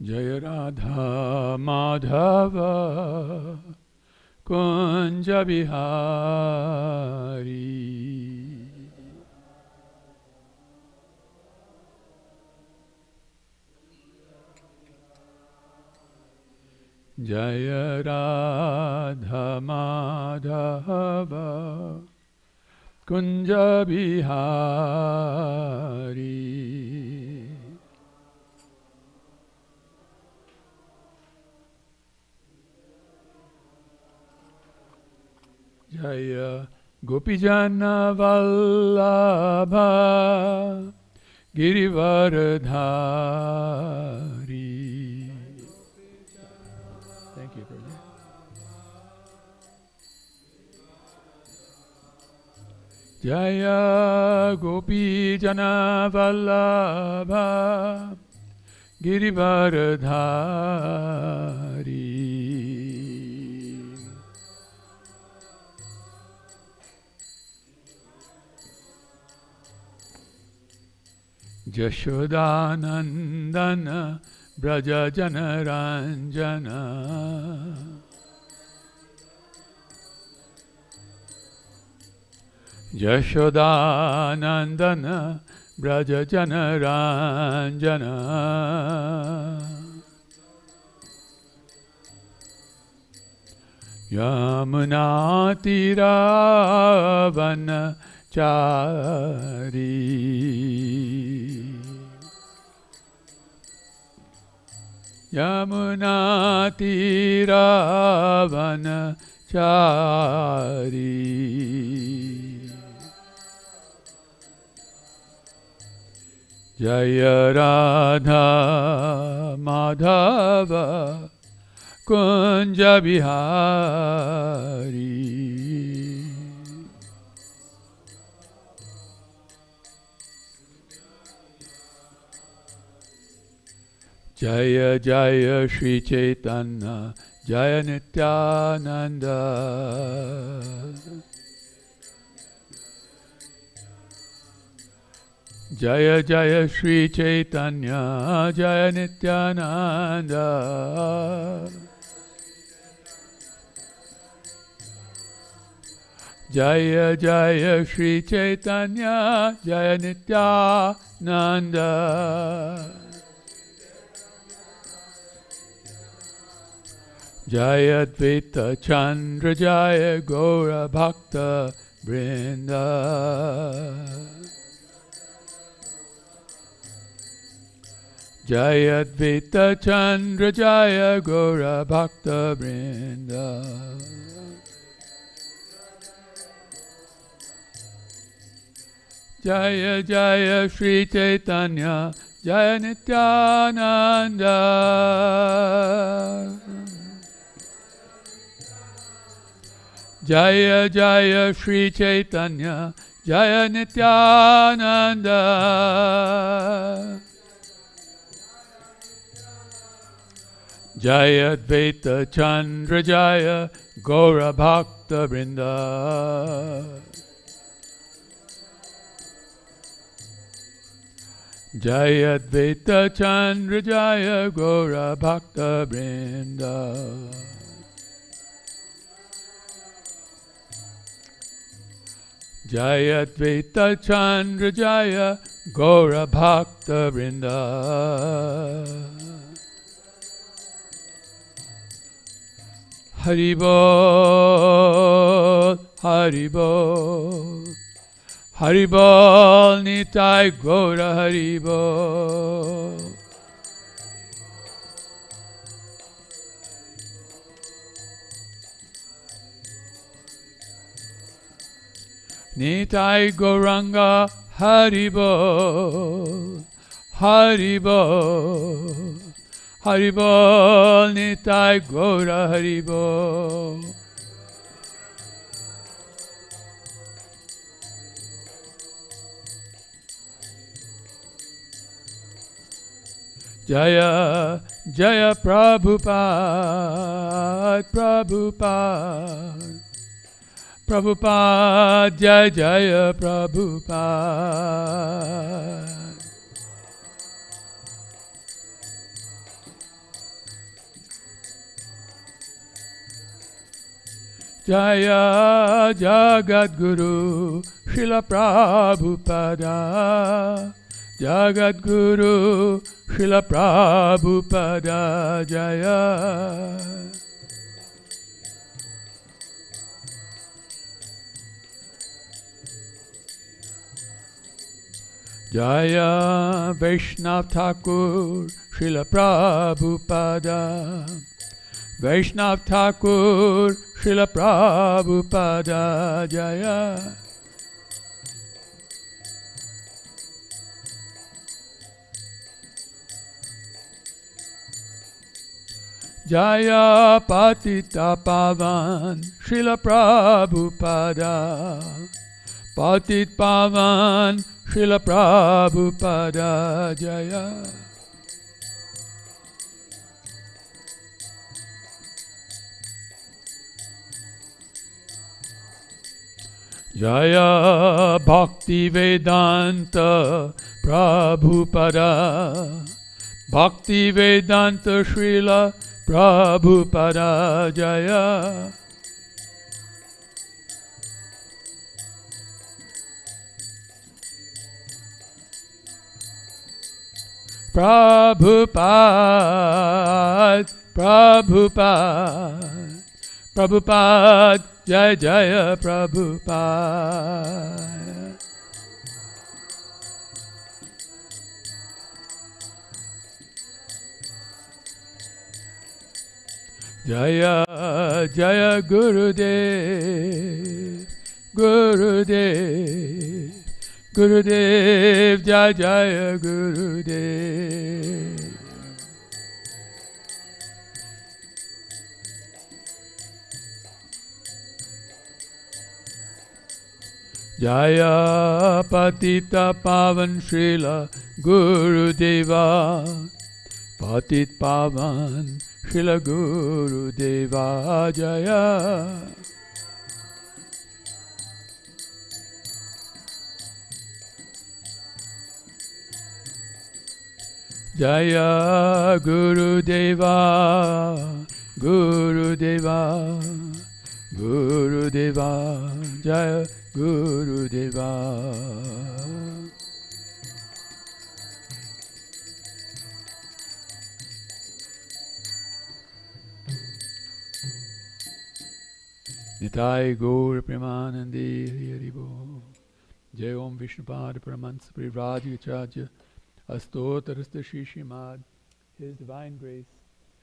Jaya Radha Madhava Kunja Bihari. Jaya Radha Madhava Kunja Bihari. Jaya Gopijana Vallabha Girivardhari. Thank you, Prabhu. Jaya Gopijana Vallabha Girivardhari. Jashodanandana Braja Janaranjana. Jashodanandana Braja Janaranjana. Yamunatiravana Chari. Yamunatiravana Chari. Jaya Radha Madhava Kunja Bihari. Jaya Jaya Shri Chaitanya Jaya Nityananda. Jaya Jaya Shri Chaitanya Jaya Nityananda. Jaya Jaya Shri Chaitanya Jaya Nityananda. Jaya Advaita Chandra Jaya Gaura Bhakta Vrinda. Jaya Advaita Chandra Jaya Gaura Bhakta Vrinda. Jaya Jaya Shri Chaitanya Jaya Nityananda. Jaya Jaya Shri Chaitanya Jaya Nityananda. Jaya Advaita Chandra Jaya Gaura Bhakta Vrinda. Jaya Advaita Chandra Jaya Gaura Bhakta Vrinda. Jaya Advaita Chandra Jaya Gaura Bhakta Vrinda. Haribol, Haribol, Haribol, Nitai Gaura Haribol. Nitai Gauranga Haribol, Haribol, Haribol, Nitai Gaura Haribol. Jaya, Jaya Prabhupada, Prabhupada, Prabhupada, Jaya Jaya Prabhupada. Jaya Jagadguru Srila Prabhupada. Jagadguru Srila Prabhupada Jaya. Jaya Vaishnav Thakur Srila Prabhupada. Vaishnav Thakur Srila Prabhupada Jaya. Jaya Patita Pavan Srila Prabhupada. Patit Pavan Srila Prabhupada Jaya. Jaya Bhakti Vedanta Prabhupada. Bhakti Vedanta Srila Prabhupada Jaya. Prabhupada, Prabhupada, Prabhupada, Jaya Jaya Prabhupada. Jaya Jaya Gurudev, Gurudev, Gurudev, Jaya Jaya Gurudev. Jaya Patita Pavan Srila Gurudeva. Patit Pavan Srila Gurudeva Jaya. Jaya Gurudeva, Gurudeva, Gurudeva, Jaya Gurudeva. Nitai Gaur Premanandi Hari Hari Bol. Jai Om Vishnupada Paramansa Privrajacharya Astotarasta Shishimad. His Divine Grace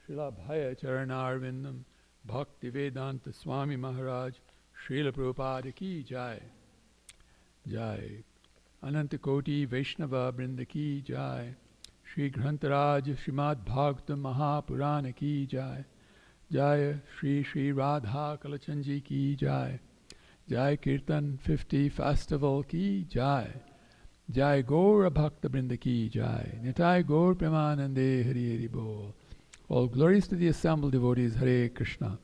Srila Bhaya Charanarvindam Bhakti Vedanta Swami Maharaj Srila Prabhupada Ki Jai. Jai Ananta Koti Vaishnava Brinda Ki Jai. Shri Grantaraj Srimad Bhagavatam Mahapurana Ki Jai. Jai Shri Shri Radha Kalachanji Ki Jai. Jai Kirtan 50 Festival Ki Jai. Jai Gaura Bhakta Brinda Ki Jai. Nitai Gaur Premanande Hari Hari Bol. All glories to the assembled devotees, Hare Krishna.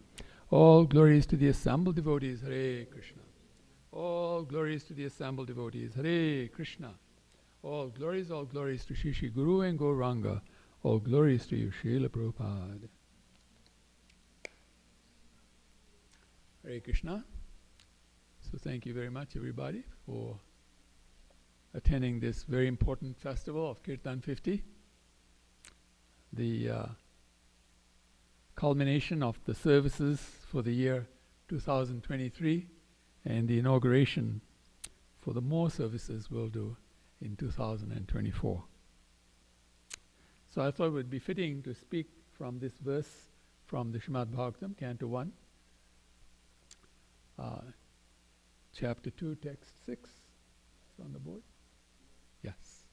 All glories to the assembled devotees, Hare Krishna. All glories to the assembled devotees, Hare Krishna. All glories to Shri Shri Guru and Gauranga. All glories to you, Srila Prabhupada. Hare Krishna. So thank you very much, everybody, for attending this very important festival of Kirtan 50. The culmination of the services for the year 2023 and the inauguration for the more services we'll do in 2024. So I thought it would be fitting to speak from this verse from the Srimad Bhagavatam, Canto 1, Chapter 2, Text 6. It's on the board. Yes.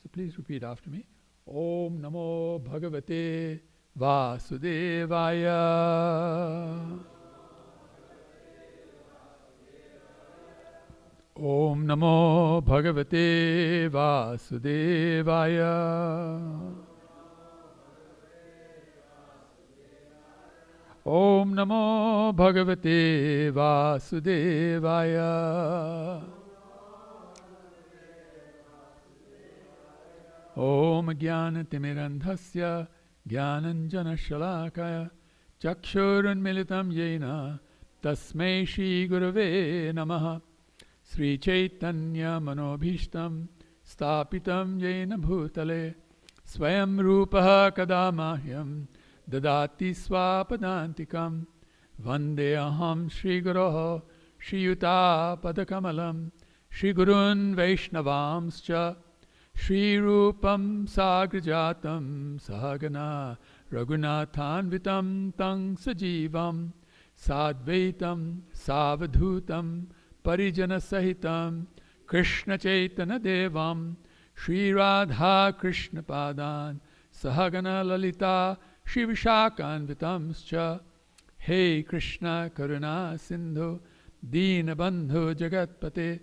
So please repeat after me. Om Namo Bhagavate Vasudevaya. Om Namo Bhagavate Vasudevaya. Om Namo Bhagavate Vasudevaya. Om Jnana-timirandhasya Jnananjana-shalakaya Chakshurunmilitam yena Tasmai Shri Gurave Namaha. Sri Chaitanya Manobhishtam Stapitam Jena Bhutale Swayam Rupaha Kadamahyam Dadati Swapadantikam Vande Aham Shri Guroho Shri Yuta Padakamalam Shri Gurun Vaishnavamscha Shri Rupam Sagrajatam Sahagana Raghunathanvitam Tang Sajivam Sadvaitam Savadhutam Parijana Sahitam Krishna Chaitanya Devam Shri Radha Krishna Padan Sahagana Lalita Shri Vishakhanvitamscha Hey Krishna Karuna Sindhu Deenabandhu Jagatpate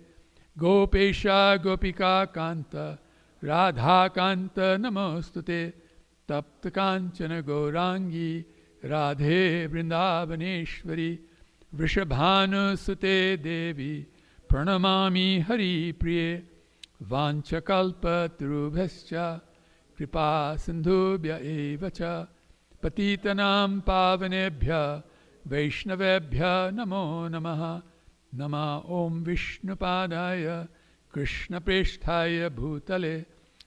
Gopesha Gopika Kanta Radha Kanta Namostute Tapta Kanchana Gaurangi Radhe Vrindavaneshwari Vrishabhanu Sute Devi Pranamami Hari Priye Vanchakalpa Tarubhascha Kripa Sindhubhya Evacha Patitanam Pavanebhya Vaishnavebhya Namo Namaha Nama Om Vishnupadaya Krishna Preshthaya Bhutale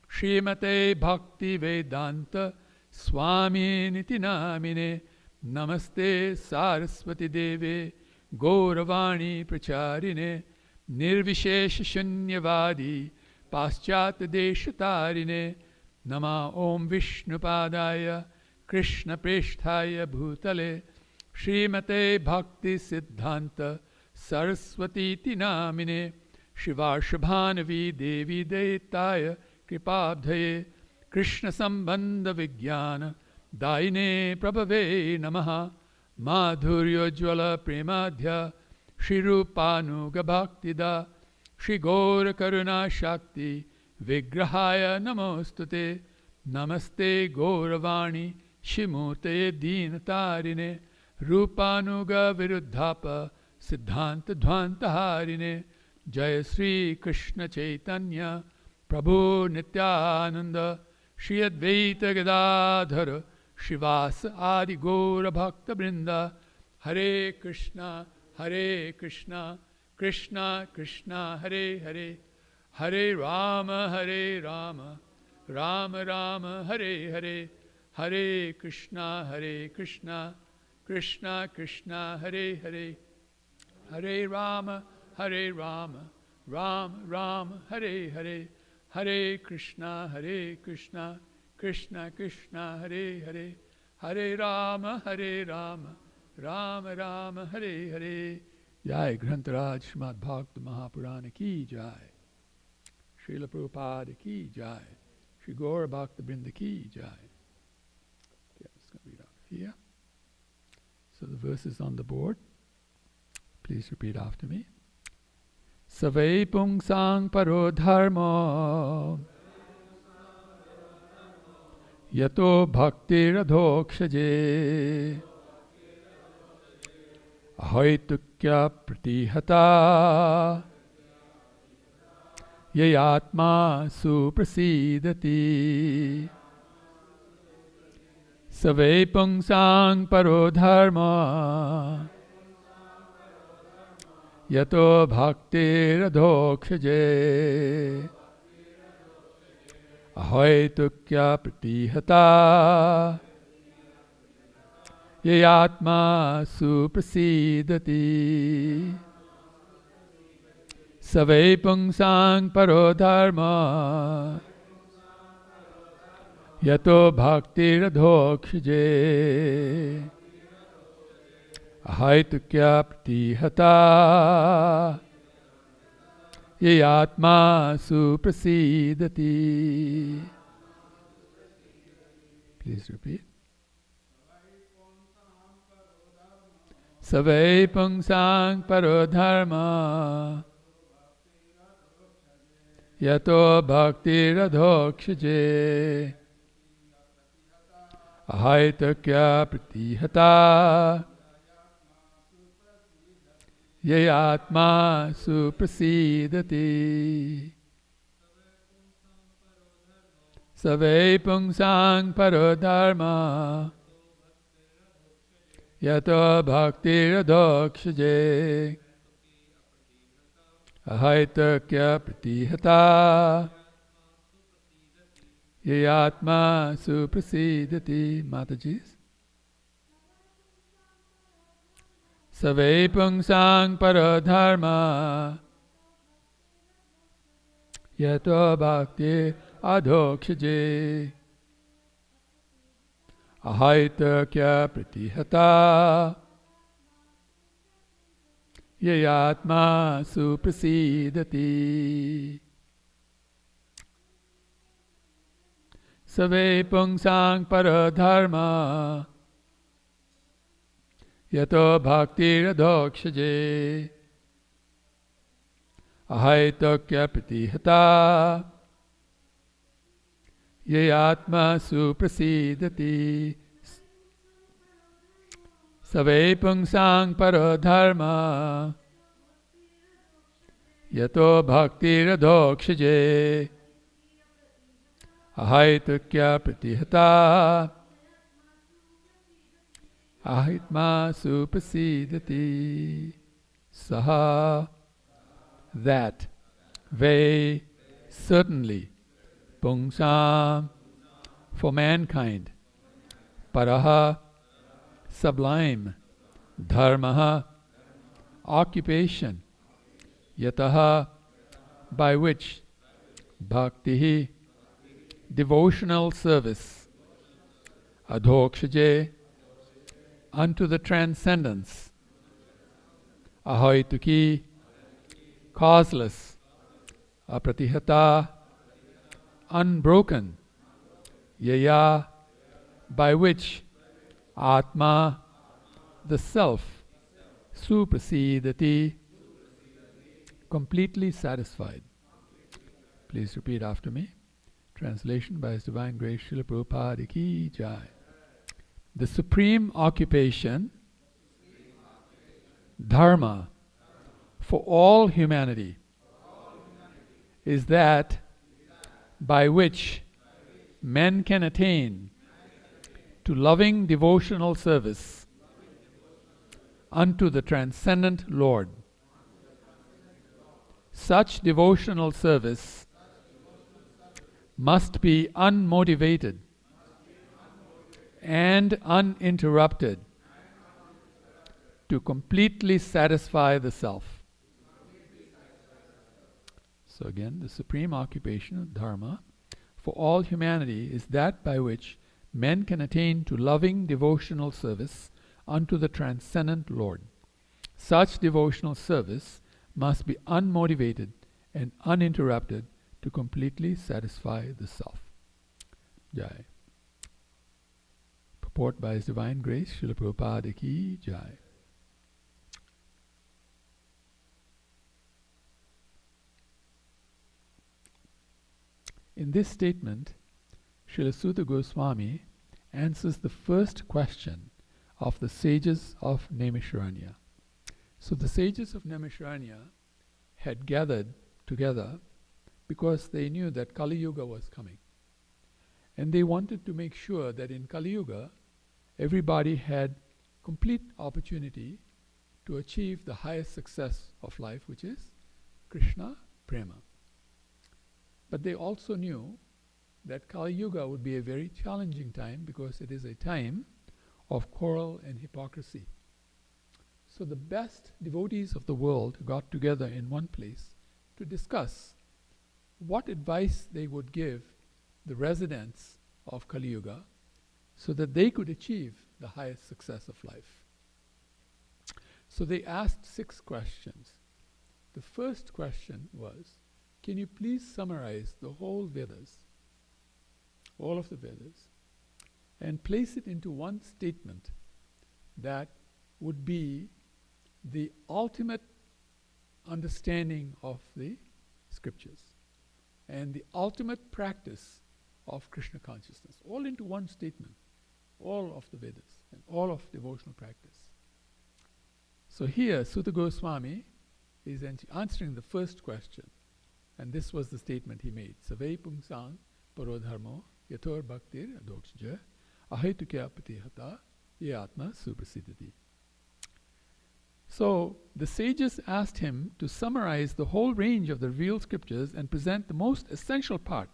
Srimate Bhakti Vedanta Swami Niti Namine Namaste Saraswati Deve Gauravani Pracharine Nirvishesha Shunyavadi Paschat Deshatarine Nama Om Vishnupadaya Krishna Preshthaya Bhutale Srimate Bhakti Siddhanta Saraswati Namine Shivarshabhanavi Devi Deitaya Kripabdhaye Krishna Sambandha Vijnana Daine Prabhave Namaha Madhurya Jwala Premadhya Shri Rupanuga Bhaktida Shri Gaura Karuna Shakti Vigrahaya Namostute Namaste Gauravani Shimute Deenatarine Rupanuga Viruddhapa Siddhanta Dhvanta Harine Jaya Sri Krishna Chaitanya Prabhu Nityananda Shri Advaita Gadadhara Shivasa Adi Gaura Bhakta Brinda Hare Krishna Krishna Krishna Hare Hare Hare Rama Rama Rama Hare Hare Hare Krishna Krishna Krishna Hare Hare Hare Rama Rama Hare Hare Hare Krishna Krishna Krishna Hare Hare Hare Rama Rama Hare Hare. Jai Grantaraj Srimad Bhagavata Mahapurana ki Jai. Srila Prabhupada ki Jai. Shri Gaura Bhakta Brinda ki Jai. Okay, I'm just going to read out here. So the verses on the board. Please repeat after me. Savai pungsang paro dharma yato bhakti radhokshaje ahaitukya pratihata yayatma suprasidati. Savai pungsang paro dharma yato bhakti radhokshaje ahaitukya pratihata yayatma suprasidati. Savai pungsang paro dharma yato bhakti radhokshaje ahaitukya pratihata yayatma suprasidati. Please repeat. Savai pungsang paro dharma yato bhakti radhokshaje ahaitukya pratihata yayatma suprasidati. Savai pungsang paro dharma yato bhaktir adokshaje ahaitakya pratihata yayatma suprasidati. Mataji's. Savai pungsang paradharma yato bhakti adhokshaje ahaitakya pratihata yayatma suprasidati. Savai pungsang paradharma yato bhakti adhokshaje ahaitakya pratihata yayatma suprasidati. Savai pungsang paradharma yato bhakti adhokshaje ahaitakya pratihata ahitma suprasidati. Saha, that, ve, certainly, pungsam, for mankind, paraha, sublime, dharmaha, occupation, yataha, by which, bhaktihi, devotional service, adhokshaje, unto the transcendence, ahoituki, causeless, apratihata, unbroken, yaya, by which atma, the self, suprasidati, completely satisfied. Please repeat after me. Translation by His Divine Grace Srila Prabhupada Ki Jai. The supreme occupation, dharma, for all humanity is that by which men can attain to loving devotional service unto the transcendent Lord. Such devotional service must be unmotivated and uninterrupted to completely satisfy the self. So again, the supreme occupation of dharma for all humanity is that by which men can attain to loving devotional service unto the transcendent Lord. Such devotional service must be unmotivated and uninterrupted to completely satisfy the self. Jai. Purport by His Divine Grace Srila Prabhupada Ki Jai. In this statement, Srila Sutta Goswami answers the first question of the sages of Naimisharanya. So the sages of Naimisharanya had gathered together because they knew that Kali Yuga was coming. And they wanted to make sure that in Kali Yuga, everybody had complete opportunity to achieve the highest success of life, which is Krishna Prema. But they also knew that Kali Yuga would be a very challenging time because it is a time of quarrel and hypocrisy. So the best devotees of the world got together in one place to discuss what advice they would give the residents of Kali Yuga so that they could achieve the highest success of life. So they asked 6 questions. The first question was, can you please summarize the whole Vedas, all of the Vedas, and place it into one statement that would be the ultimate understanding of the scriptures and the ultimate practice of Krishna consciousness, all into one statement, all of the Vedas and all of devotional practice. So here Sutta Goswami is answering the first question, and this was the statement he made. Savai pungsang parodharmo yator bhaktir adokshaja ahetukya patihata Ye Atma Suprasidati. So the sages asked him to summarize the whole range of the revealed scriptures and present the most essential part,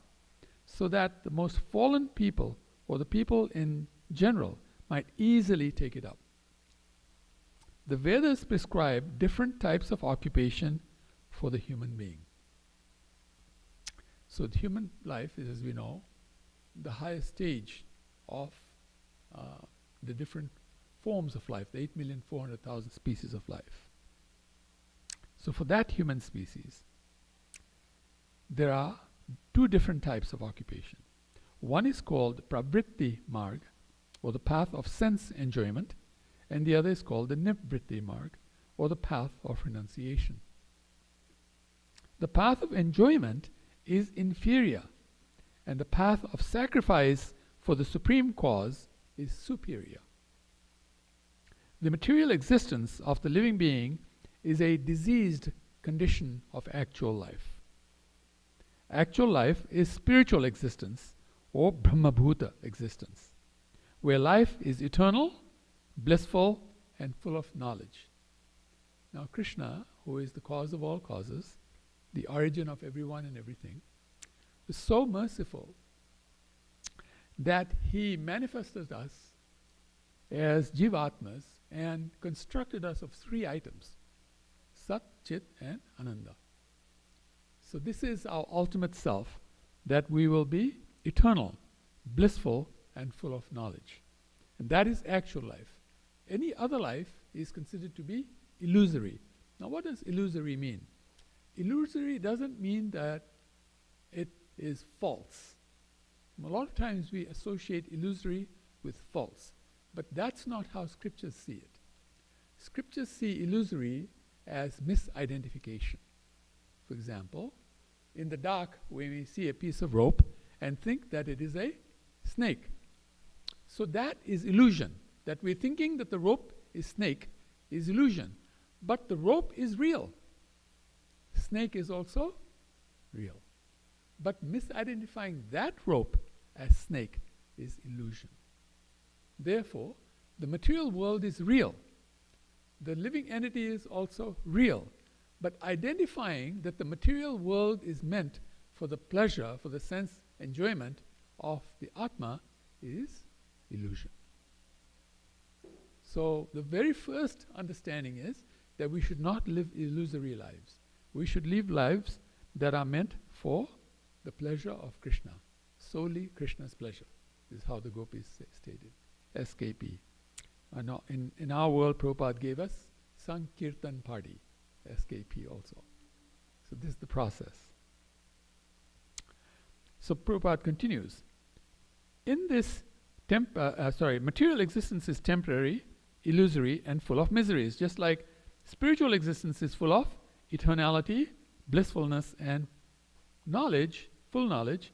so that the most fallen people, or the people in general, might easily take it up. The Vedas prescribe different types of occupation for the human being. So the human life is, as we know, the highest stage of the different forms of life, the 8,400,000 species of life. So for that human species, there are two different types of occupation. One is called Pravritti Marg, or the path of sense enjoyment, and the other is called the Nivritti Marg, or the path of renunciation. The path of enjoyment is inferior, and the path of sacrifice for the supreme cause is superior. The material existence of the living being is a diseased condition of actual life. Actual life is spiritual existence, or Brahmabhuta existence, where life is eternal, blissful, and full of knowledge. Now Krishna, who is the cause of all causes, the origin of everyone and everything, is so merciful that he manifested us as Jivatmas and constructed us of three items: Sat, Chit, and Ananda. So this is our ultimate self, that we will be eternal, blissful, and full of knowledge. And that is actual life. Any other life is considered to be illusory. Now what does illusory mean? Illusory doesn't mean that it is false. A lot of times we associate illusory with false, but that's not how scriptures see it. Scriptures see illusory as misidentification. For example, in the dark we may see a piece of rope and think that it is a snake. So that is illusion. That we're thinking that the rope is snake is illusion. But the rope is real. Snake is also real. But misidentifying that rope as snake is illusion. Therefore, the material world is real. The living entity is also real. But identifying that the material world is meant for the pleasure, for the sense enjoyment of the Atma is illusion. So the very first understanding is that we should not live illusory lives. We should live lives that are meant for the pleasure of Krishna, solely Krishna's pleasure. This is how the gopis stated, SKP. In our world, Prabhupada gave us Sankirtan Party, SKP also. So this is the process. So Prabhupada continues. In this material existence is temporary, illusory, and full of miseries, just like spiritual existence is full of eternality, blissfulness, and knowledge, full knowledge.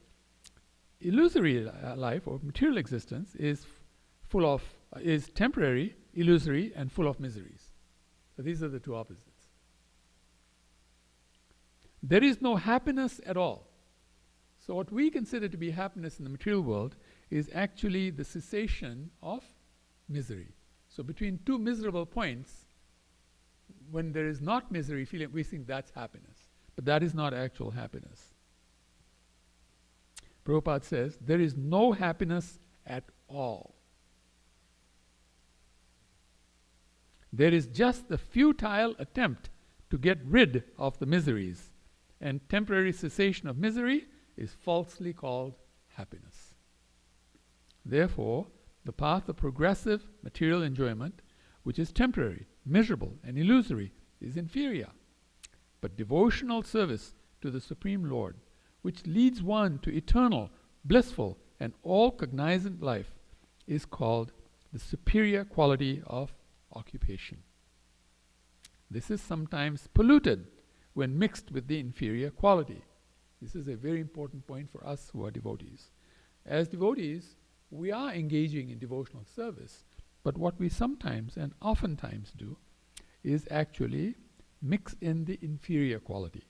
Illusory life, or material existence, is temporary, illusory, and full of miseries. So these are the two opposites. There is no happiness at all. So what we consider to be happiness in the material world is actually the cessation of misery. So between two miserable points, when there is not misery, we think that's happiness. But that is not actual happiness. Prabhupada says, there is no happiness at all. There is just the futile attempt to get rid of the miseries, and temporary cessation of misery is falsely called happiness. Therefore, the path of progressive material enjoyment, which is temporary, miserable, and illusory, is inferior. But devotional service to the Supreme Lord, which leads one to eternal, blissful, and all-cognizant life, is called the superior quality of occupation. This is sometimes polluted when mixed with the inferior quality. This is a very important point for us who are devotees. As devotees, we are engaging in devotional service, but what we sometimes and oftentimes do is actually mix in the inferior quality.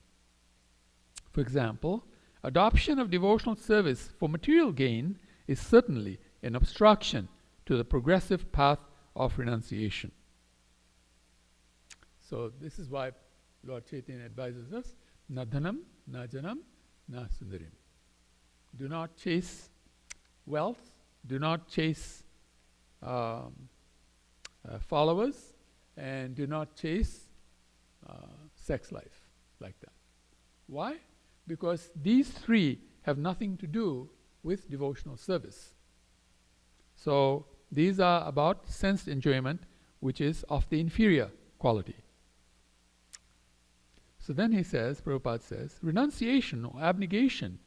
For example, adoption of devotional service for material gain is certainly an obstruction to the progressive path of renunciation. So this is why Lord Chaitanya advises us, na dhanam, na janam, na sundarim. Do not chase wealth, do not chase followers, and do not chase sex life like that. Why? Because these three have nothing to do with devotional service. So these are about sense enjoyment, which is of the inferior quality. So then he says, Prabhupada says, renunciation or abnegation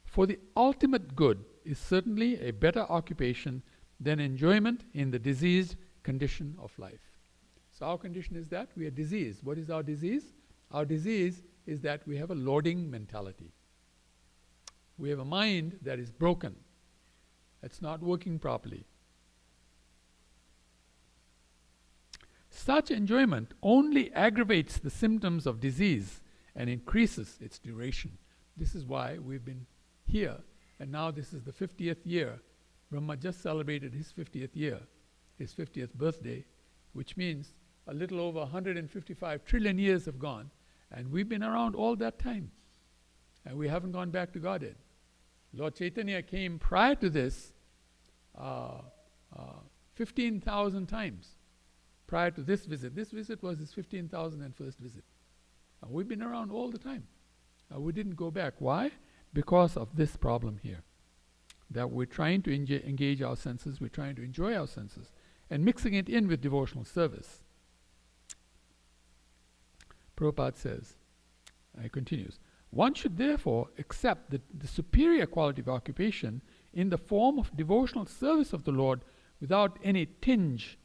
for the ultimate good is certainly a better occupation than enjoyment in the diseased condition of life. So our condition is that we are diseased. What is our disease? Our disease is that we have a lording mentality. We have a mind that is broken. It's not working properly. Such enjoyment only aggravates the symptoms of disease and increases its duration. This is why we've been here, and now this is the 50th year. Brahma just celebrated his 50th year, his 50th birthday, which means a little over 155 trillion years have gone, and we've been around all that time, and we haven't gone back to Godhead. Lord Chaitanya came prior to this 15,000 times. Prior to this visit. This visit was his 15,001st visit. We've been around all the time. We didn't go back. Why? Because of this problem here. That we're trying to engage our senses, we're trying to enjoy our senses, and mixing it in with devotional service. Prabhupada says, he continues, one should therefore accept the superior quality of occupation in the form of devotional service of the Lord without any tinge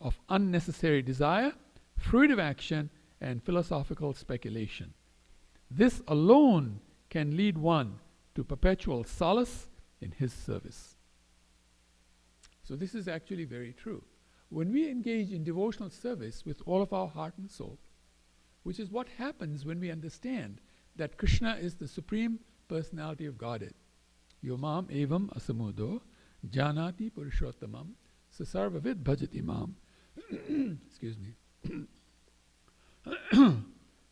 of unnecessary desire, fruitive action, and philosophical speculation. This alone can lead one to perpetual solace in his service. So this is actually very true. When we engage in devotional service with all of our heart and soul, which is what happens when we understand that Krishna is the Supreme Personality of Godhead. Yomam evam asamudo janati purushottamam sasarvavid bhajati mam. Excuse me.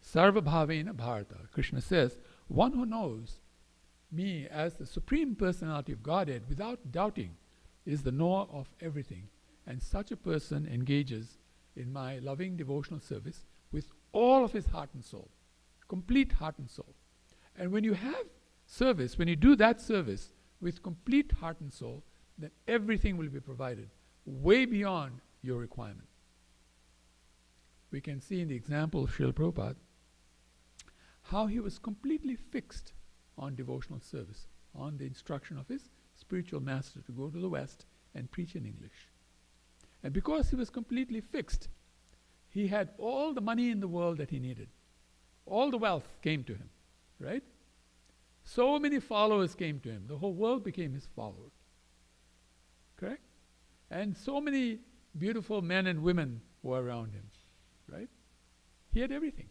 Sarva bhavena bharata. Krishna says, one who knows me as the Supreme Personality of Godhead without doubting is the knower of everything. And such a person engages in my loving devotional service with all of his heart and soul. Complete heart and soul. And when you have service, when you do that service with complete heart and soul, then everything will be provided way beyond your requirement. We can see in the example of Srila Prabhupada how he was completely fixed on devotional service, on the instruction of his spiritual master to go to the West and preach in English. And because he was completely fixed, he had all the money in the world that he needed. All the wealth came to him, right? So many followers came to him. The whole world became his follower. Correct? And so many beautiful men and women were around him, right? He had everything.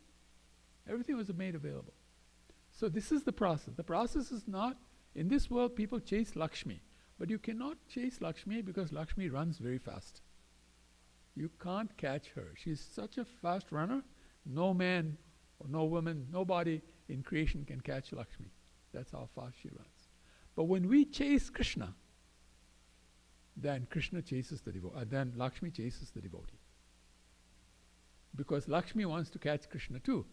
Everything was made available. So this is the process. The process is not, in this world people chase Lakshmi, but you cannot chase Lakshmi because Lakshmi runs very fast. You can't catch her. She's such a fast runner, no man or no woman, nobody in creation can catch Lakshmi. That's how fast she runs. But when we chase Krishna, then Krishna chases the devotee. Then Lakshmi chases the devotee. Because Lakshmi wants to catch Krishna too.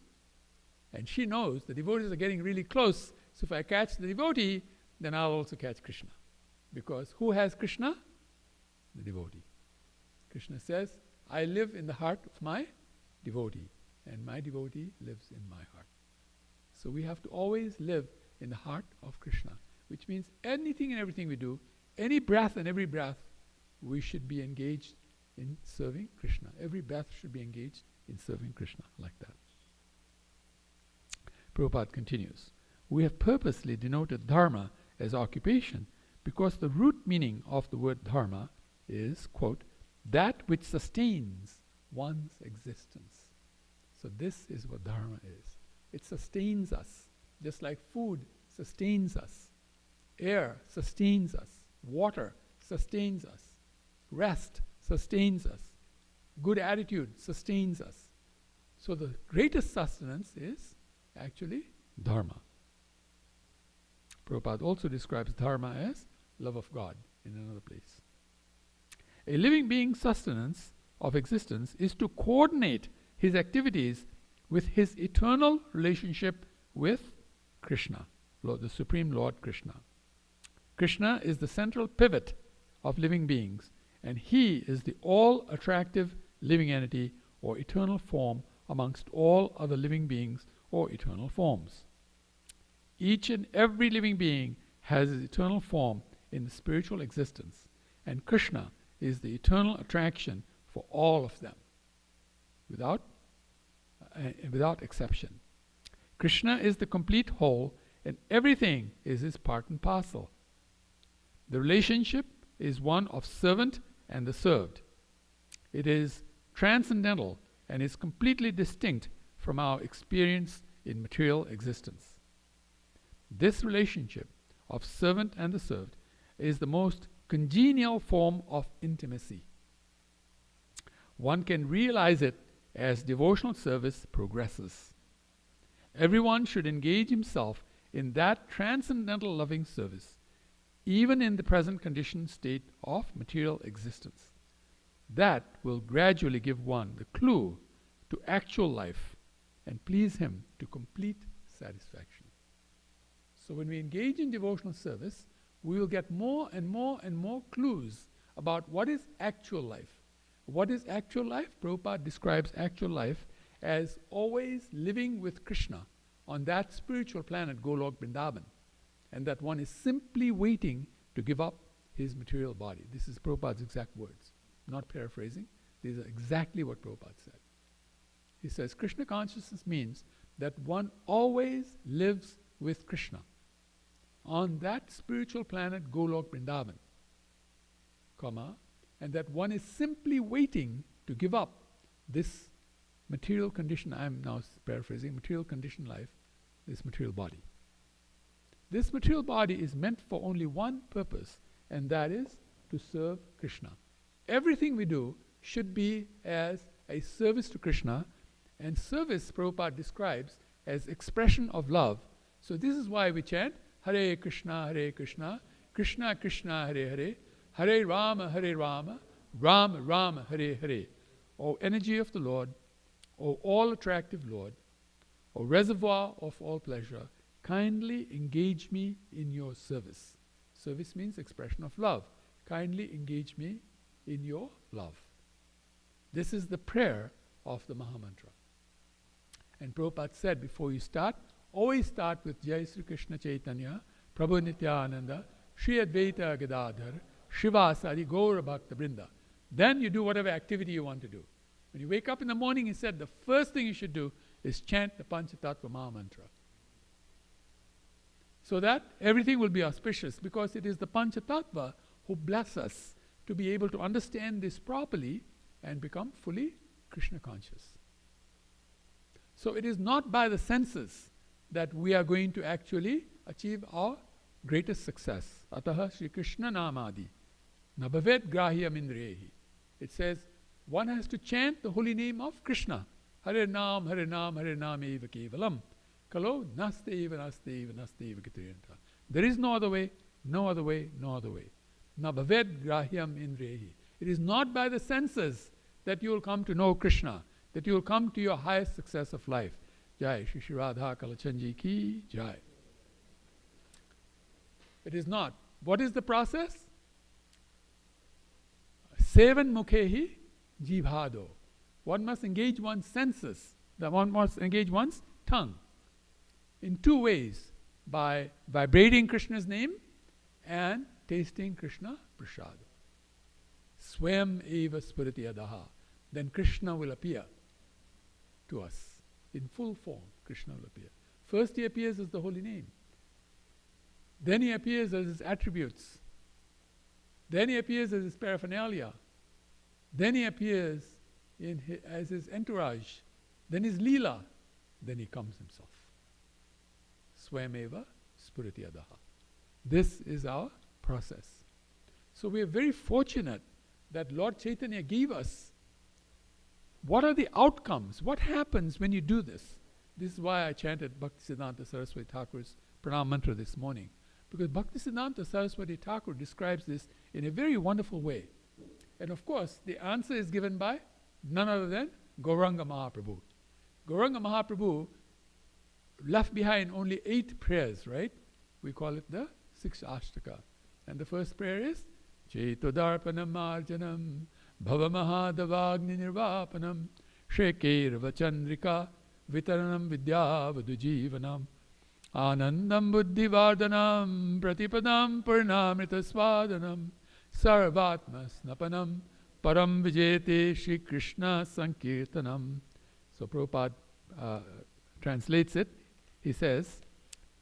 And she knows the devotees are getting really close. So if I catch the devotee, then I'll also catch Krishna. Because who has Krishna? The devotee. Krishna says, I live in the heart of my devotee. And my devotee lives in my heart. So we have to always live in the heart of Krishna. Which means anything and everything we do, any breath and every breath, we should be engaged in serving Krishna. Every breath should be engaged in serving Krishna, like that. Prabhupada continues, we have purposely denoted dharma as occupation because the root meaning of the word dharma is, quote, that which sustains one's existence. So this is what dharma is. It sustains us, just like food sustains us. Air sustains us. Water sustains us. Rest sustains us. Good attitude sustains us. So the greatest sustenance is actually dharma. Prabhupada also describes dharma as love of God in another place. A living being's sustenance of existence is to coordinate his activities with his eternal relationship with Krishna, the Supreme Lord Krishna. Krishna is the central pivot of living beings, and he is the all-attractive living entity or eternal form amongst all other living beings or eternal forms. Each and every living being has his eternal form in the spiritual existence, and Krishna is the eternal attraction for all of them, without exception. Krishna is the complete whole, and everything is his part and parcel. The relationship is one of servant and the served. It is transcendental and is completely distinct from our experience in material existence. This relationship of servant and the served is the most congenial form of intimacy. One can realize it as devotional service progresses. Everyone should engage himself in that transcendental loving service, even in the present conditioned state of material existence. That will gradually give one the clue to actual life and please him to complete satisfaction. So when we engage in devotional service, we will get more and more and more clues about what is actual life. What is actual life? Prabhupada describes actual life as always living with Krishna on that spiritual planet, Golok Vrindavan, and that one is simply waiting to give up his material body. This is Prabhupada's exact words, not paraphrasing. These are exactly what Prabhupada said. He says Krishna consciousness means that one always lives with Krishna on that spiritual planet Golok Vrindavan, and that one is simply waiting to give up this material condition, I am now paraphrasing, material condition life, this material body. This material body is meant for only one purpose, and that is to serve Krishna. Everything we do should be as a service to Krishna, and service Prabhupada describes as expression of love. So this is why we chant Hare Krishna, Krishna Krishna, Hare Hare, Hare Rama, Rama Rama, Hare Hare. O energy of the Lord, O all-attractive Lord, O reservoir of all pleasure, kindly engage me in your service. Service means expression of love. Kindly engage me in your love. This is the prayer of the Mahamantra. And Prabhupada said, before you start, always start with Jai Sri Krishna Chaitanya, Prabhu Nityananda, Shri Advaita Gadadhar, Shivasari Gaura Bhakta Vrinda. Then you do whatever activity you want to do. When you wake up in the morning, he said, the first thing you should do is chant the Panchatattva Mahamantra. So that everything will be auspicious, because it is the Panchatattva who bless us to be able to understand this properly and become fully Krishna conscious. So it is not by the senses that we are going to actually achieve our greatest success. Ataha Shri Krishna Namadi Nabhavet Grahyam Indriyehi. It says one has to chant the holy name of Krishna. Hare Nam, Hare Nam, Hare Nam Eva Kevalam. Kalo Naste Eva, Naste Eva, Naste Eva Kitriyanta. There is no other way, no other way, no other way. Nabhavet Grahyam Indriyehi. It is not by the senses that you will come to know Krishna, that you will come to your highest success of life. Jai Shri Shri Radha Kalachanji Ki Jai. It is not. What is the process? Sevan Mukhehi Jivhado. One must engage one's senses. One must engage one's tongue in two ways: by vibrating Krishna's name and tasting Krishna Prasad. Swam eva spurati adaha. Then Krishna will appear to us in full form. Krishna will appear. First he appears as the holy name. Then he appears as his attributes. Then he appears as his paraphernalia. Then he appears as his entourage. Then his leela. Then he comes himself. Swameva spurati adaha. This is our process. So we are very fortunate that Lord Chaitanya gave us, what are the outcomes? What happens when you do this? This is why I chanted Bhaktisiddhanta Saraswati Thakur's Pranam Mantra this morning. Because Bhaktisiddhanta Saraswati Thakur describes this in a very wonderful way. And of course, the answer is given by none other than Gauranga Mahaprabhu. Gauranga Mahaprabhu left behind only 8 prayers, right? We call it the 6 Ashtaka. And the first prayer is Chaitodarpanam Marjanam Bhavamahadavagni Nirvapanam Shekirva Chandrika Vitaranam Vidyavadu Jivanam Anandam Buddhivardhanam Pratipadam Purnamrita Swadanam Sarvatma Snapanam Param Vijete Shri Krishna Sankirtanam. So Prabhupada translates it. He says,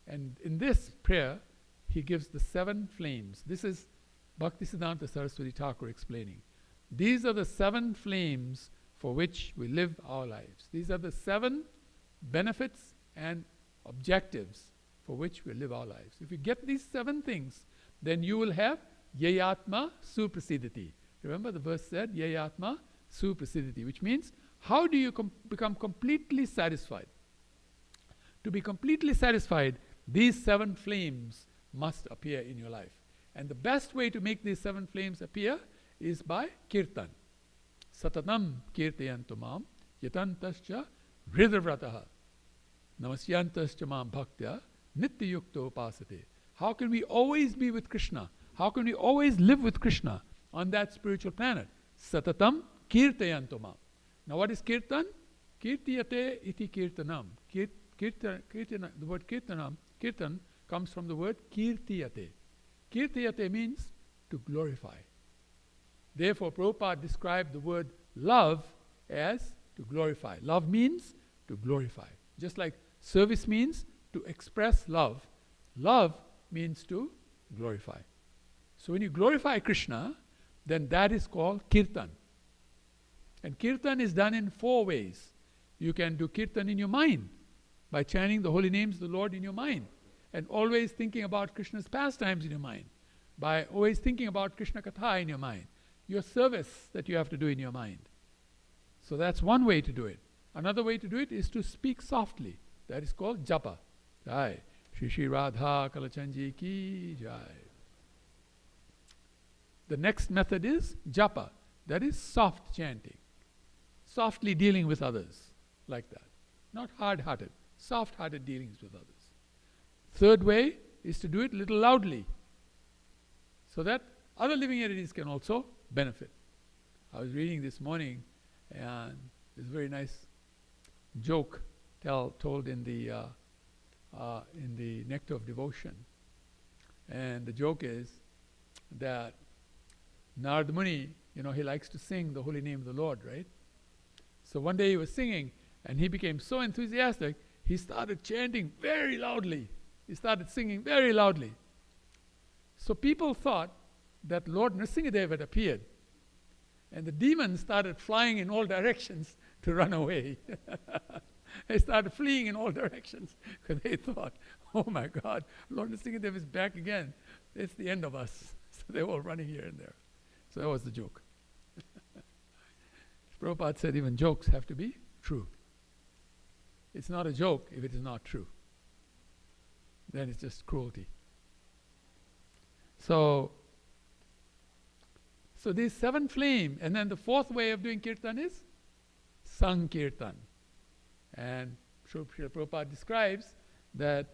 and in this prayer, he gives the 7 flames. This is Bhaktisiddhanta Saraswati Thakur explaining. These are the 7 flames for which we live our lives. These are the 7 benefits and objectives for which we live our lives. If you get these 7 things, then you will have Yayatma Suprasidhati. Remember the verse said, Yayatma Suprasidhati, which means, how do you become completely satisfied? To be completely satisfied, these 7 flames must appear in your life. And the best way to make these 7 flames appear is by kirtan. Satatam kirtayantu mam yatantascha hridavrataha namasyantascha mam bhaktya nityayukto upasate. How can we always be with Krishna? How can we always live with Krishna on that spiritual planet? Satatam kirtayantu mam. Now what is kirtan? Kirtiyate iti kirtanam. The word kirtan comes from the word kirtiyate. Kirtiyate means to glorify. Therefore, Prabhupada described the word love as to glorify. Love means to glorify. Just like service means to express love, love means to glorify. So when you glorify Krishna, then that is called kirtan. And kirtan is done in 4 ways. You can do kirtan in your mind by chanting the holy names of the Lord in your mind and always thinking about Krishna's pastimes in your mind, by always thinking about Krishna Katha in your mind, your service that you have to do in your mind. So that's one way to do it. Another way to do it is to speak softly. That is called japa. Jai. Shri Shri Radha Kalachanji ki jai. The next method is japa. That is soft chanting. Softly dealing with others. Like that. Not hard-hearted. Soft-hearted dealings with others. Third way is to do it a little loudly, so that other living entities can also benefit. I was reading this morning, and there's a very nice joke told in the Nectar of Devotion. And the joke is that Narad Muni, he likes to sing the holy name of the Lord, right? So one day he was singing, and he became so enthusiastic, he started chanting very loudly. He started singing very loudly. So people thought that Lord Nrsingadev had appeared. And the demons started flying in all directions to run away. They started fleeing in all directions because they thought, oh my God, Lord Nrsingadev is back again. It's the end of us. So they were all running here and there. So that was the joke. Prabhupada said even jokes have to be true. It's not a joke if it is not true. Then it's just cruelty. So these 7 flame, and then the 4th way of doing kirtan is Sankirtan. And Srila Prabhupada describes that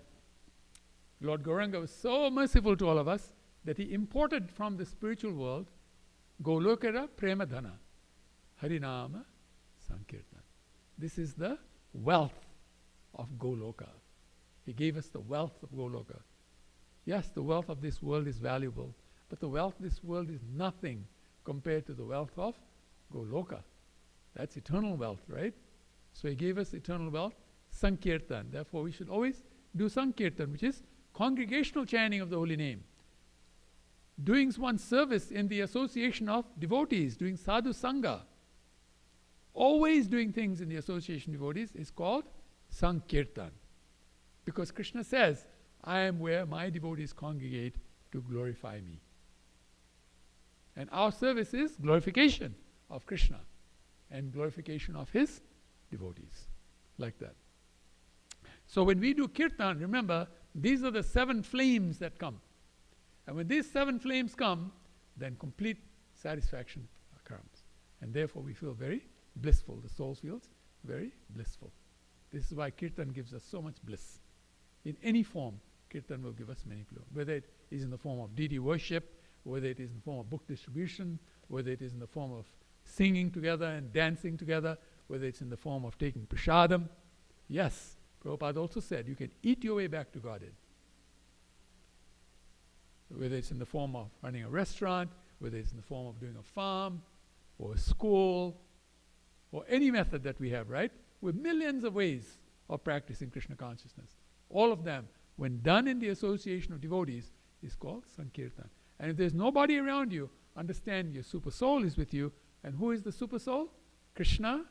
Lord Gauranga was so merciful to all of us that he imported from the spiritual world Golokara Premadhana, Harinama Sankirtan. This is the wealth of Goloka. He gave us the wealth of Goloka. Yes, the wealth of this world is valuable, but the wealth of this world is nothing compared to the wealth of Goloka. That's eternal wealth, right? So he gave us eternal wealth, Sankirtan. Therefore, we should always do Sankirtan, which is congregational chanting of the holy name. Doing one's service in the association of devotees, doing sadhu sangha. Always doing things in the association of devotees is called Sankirtan. Because Krishna says, I am where my devotees congregate to glorify me. And our service is glorification of Krishna and glorification of his devotees. Like that. So when we do kirtan, remember, these are the 7 flames that come. And when these 7 flames come, then complete satisfaction comes. And therefore we feel very blissful. The soul feels very blissful. This is why kirtan gives us so much bliss. In any form, kirtan will give us many bliss. Whether it is in the form of deity worship, whether it is in the form of book distribution, whether it is in the form of singing together and dancing together, whether it's in the form of taking prasadam. Yes, Prabhupada also said you can eat your way back to Godhead. Whether it's in the form of running a restaurant, whether it's in the form of doing a farm, or a school, or any method that we have, right? With millions of ways of practicing Krishna consciousness. All of them, when done in the association of devotees, is called Sankirtan. And if there's nobody around you, understand your super soul is with you. And who is the super soul? Krishna,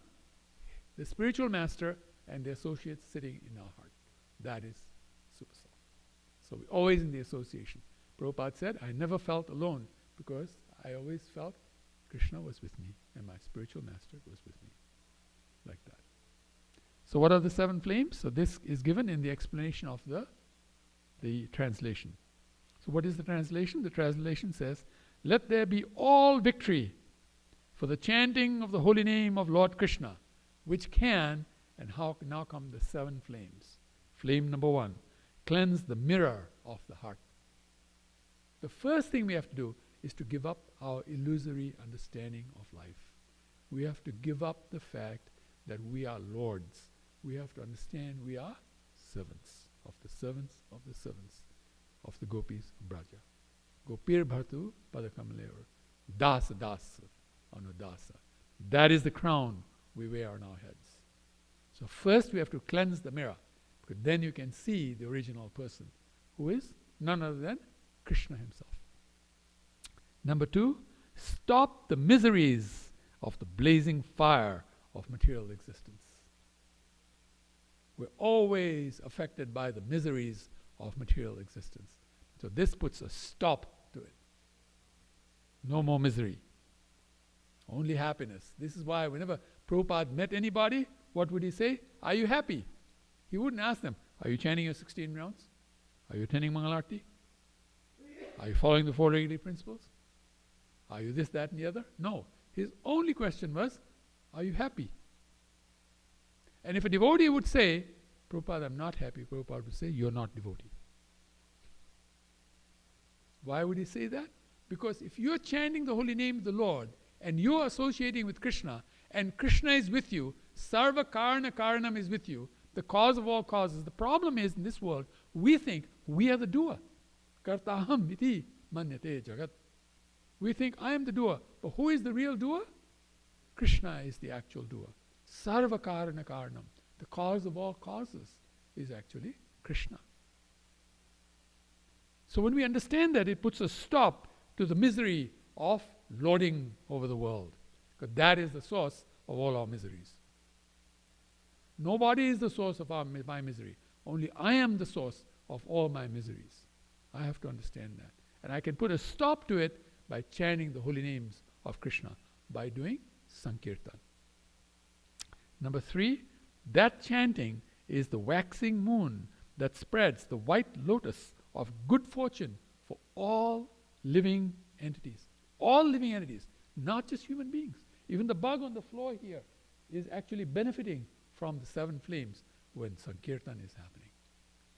the spiritual master, and the associates sitting in our heart. That is super soul. So we're always in the association. Prabhupada said, I never felt alone because I always felt Krishna was with me and my spiritual master was with me. Like that. So what are the 7 flames? So this is given in the explanation of the translation. So what is the translation? The translation says, let there be all victory for the chanting of the holy name of Lord Krishna, which can, and how now come the 7 flames. Flame number 1, cleanse the mirror of the heart. The first thing we have to do is to give up our illusory understanding of life. We have to give up the fact that we are lords. We have to understand we are servants of the servants of the servants of the gopis of Braja. Gopir bhartu padakamalevar. Dasa dasa anudasa. That is the crown we wear on our heads. So first we have to cleanse the mirror, because then you can see the original person, who is none other than Krishna himself. Number 2, stop the miseries of the blazing fire of material existence. We're always affected by the miseries of material existence. So this puts a stop to it. No more misery. Only happiness. This is why whenever Prabhupada met anybody, what would he say? Are you happy? He wouldn't ask them, are you chanting your 16 rounds? Are you attending Mangalarti? Are you following the 4 regulative principles? Are you this, that, and the other? No. His only question was, are you happy? And if a devotee would say, Prabhupada, I'm not happy, Prabhupada would say, you're not devotee. Why would he say that? Because if you're chanting the holy name of the Lord, and you're associating with Krishna, and Krishna is with you, Sarva Karana Karanam is with you, the cause of all causes. The problem is, in this world, we think we are the doer. Kartaham iti manyate jagat. We think I am the doer. But who is the real doer? Krishna is the actual doer. Sarva Karana Karanam. The cause of all causes is actually Krishna. So when we understand that, it puts a stop to the misery of lording over the world. Because that is the source of all our miseries. Nobody is the source of my misery. Only I am the source of all my miseries. I have to understand that. And I can put a stop to it by chanting the holy names of Krishna, by doing Sankirtan. Number 3, that chanting is the waxing moon that spreads the white lotus of good fortune for all living entities. All living entities, not just human beings. Even the bug on the floor here is actually benefiting from the 7 flames when Sankirtan is happening.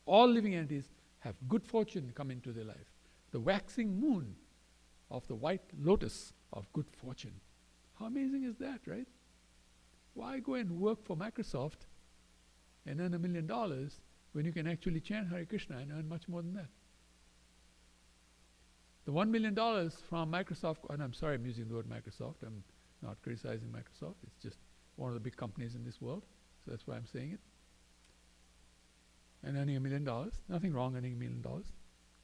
All living entities have good fortune come into their life. The waxing moon of the white lotus of good fortune. How amazing is that, right? Why go and work for Microsoft and earn $1 million when you can actually chant Hare Krishna and earn much more than that? The $1 million from Microsoft, and I'm sorry I'm using the word Microsoft, I'm not criticizing Microsoft, it's just one of the big companies in this world, so that's why I'm saying it. And earning $1 million, nothing wrong earning $1 million.